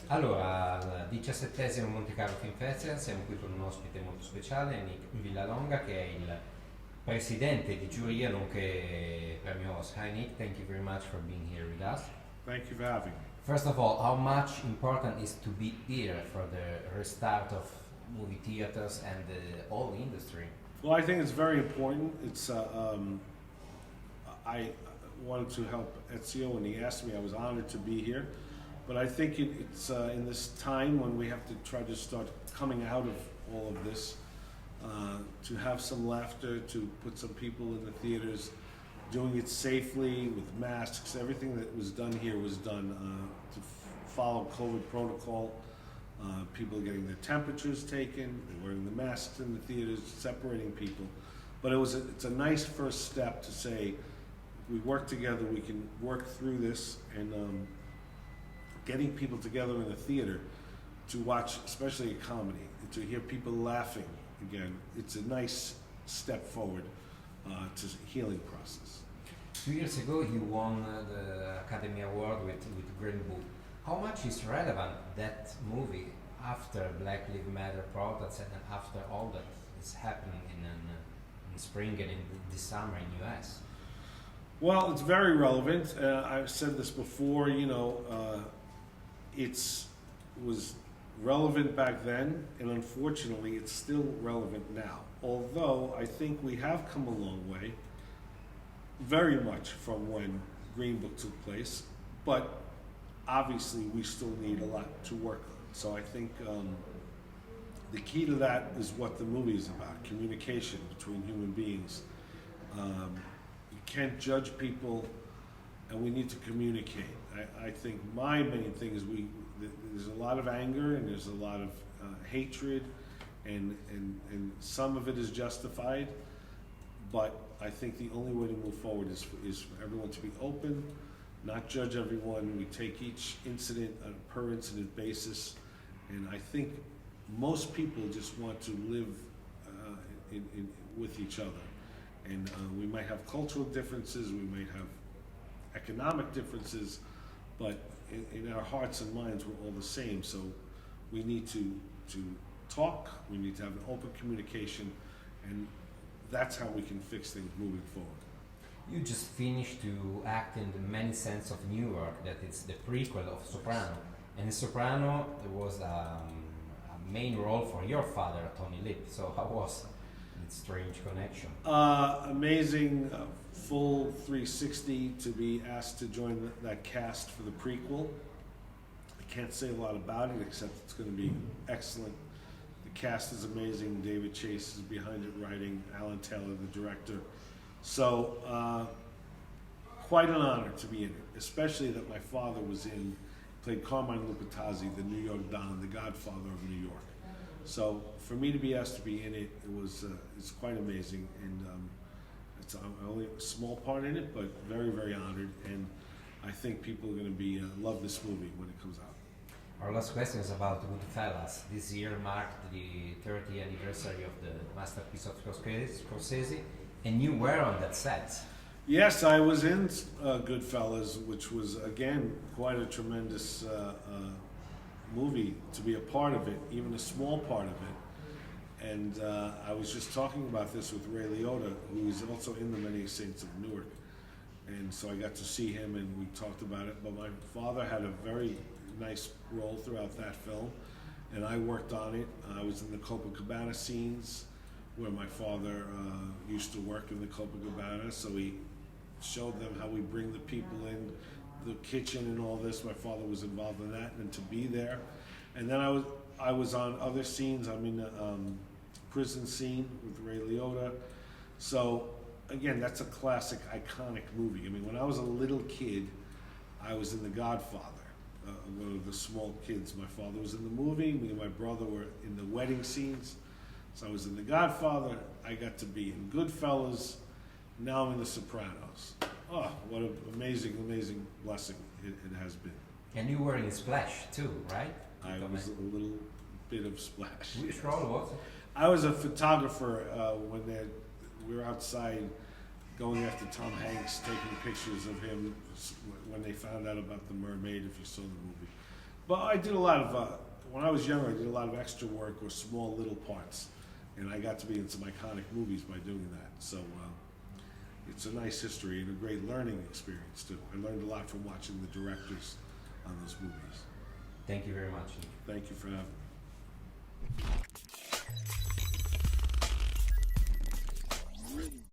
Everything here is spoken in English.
Allora, al 17° Monte Carlo Film Festival siamo qui con un ospite molto speciale, Nick Vallelonga, che è il presidente di giuria nonché premio Oscar. Hi Nick, thank you very much for being here with us. Thank you for having me. First of all, how much important is to be here for the restart of movie theaters and the whole industry? Well, I think it's very important. I wanted to help Ezio when he asked me. I was honored to be here. But I think it's in this time when we have to try to start coming out of all of this, to have some laughter, to put some people in the theaters, doing it safely with masks. Everything that was done here was done to follow COVID protocol. People getting their temperatures taken, they're wearing the masks in the theaters, separating people. But it's a nice first step to say, we work together, we can work through this, and getting people together in the theater to watch, especially a comedy, to hear people laughing again, it's a nice step forward to the healing process. 2 years ago, you won the Academy Award with Green Book. How much is relevant that movie after Black Lives Matter protests and after all that is happening in spring and in this summer in US? Well, it's very relevant. I've said this before, it was relevant back then, and unfortunately it's still relevant now. Although I think we have come a long way, very much from when Green Book took place, but obviously we still need a lot to work on. So I think the key to that is what the movie is about, communication between human beings. You can't judge people, and we need to communicate. I think my main thing is there's a lot of anger and there's a lot of hatred, and some of it is justified, but I think the only way to move forward is for everyone to be open, not judge everyone. We take each incident on a per incident basis, and I think most people just want to live with each other. And we might have cultural differences, we might have economic differences, but in our hearts and minds we're all the same. So we need to talk, we need to have an open communication, and that's how we can fix things moving forward. You just finished to act in The Many Saints of Newark, that is the prequel of Soprano. And in Soprano there was a main role for your father, Tony Lip. So how was that strange connection? Amazing, full 360 to be asked to join that cast for the prequel. I can't say a lot about it except it's going to be excellent. The cast is amazing. David Chase is behind it writing, Alan Taylor the director. So quite an honor to be in it, especially that my father played Carmine Lupitazzi, the New York Don, the godfather of New York. So for me to be asked to be in it, it's quite amazing, and it's only a small part in it, but very, very honored, and I think people are going to love this movie when it comes out. Our last question is about Goodfellas. This year marked the 30th anniversary of the masterpiece of Scorsese, and you were on that set. Yes, I was in Goodfellas, which was, again, quite a tremendous movie to be a part of it, even a small part of it. And I was just talking about this with Ray Liotta, who is also in The Many Saints of Newark. And so I got to see him and we talked about it. But my father had a very nice role throughout that film, and I worked on it. I was in the Copacabana scenes where my father used to work in the Copacabana, so he showed them how we bring the people in, the kitchen and all this. My father was involved in that, and to be there. And then I was on other scenes. I'm in the prison scene with Ray Liotta. So again, that's a classic, iconic movie. I mean, when I was a little kid, I was in The Godfather, one of the small kids. My father was in the movie. Me and my brother were in the wedding scenes. So I was in The Godfather. I got to be in Goodfellas. Now I'm in The Sopranos. Oh, what an amazing, amazing blessing it has been. And you were in Splash too, right? I was a little bit of Splash. Which role was it? I was a photographer when we were outside going after Tom Hanks, taking pictures of him when they found out about the mermaid, if you saw the movie. But I did a lot of, when I was younger, I did a lot of extra work or small little parts. And I got to be in some iconic movies by doing that. So it's a nice history and a great learning experience too. I learned a lot from watching the directors on those movies. Thank you very much. Thank you for having me.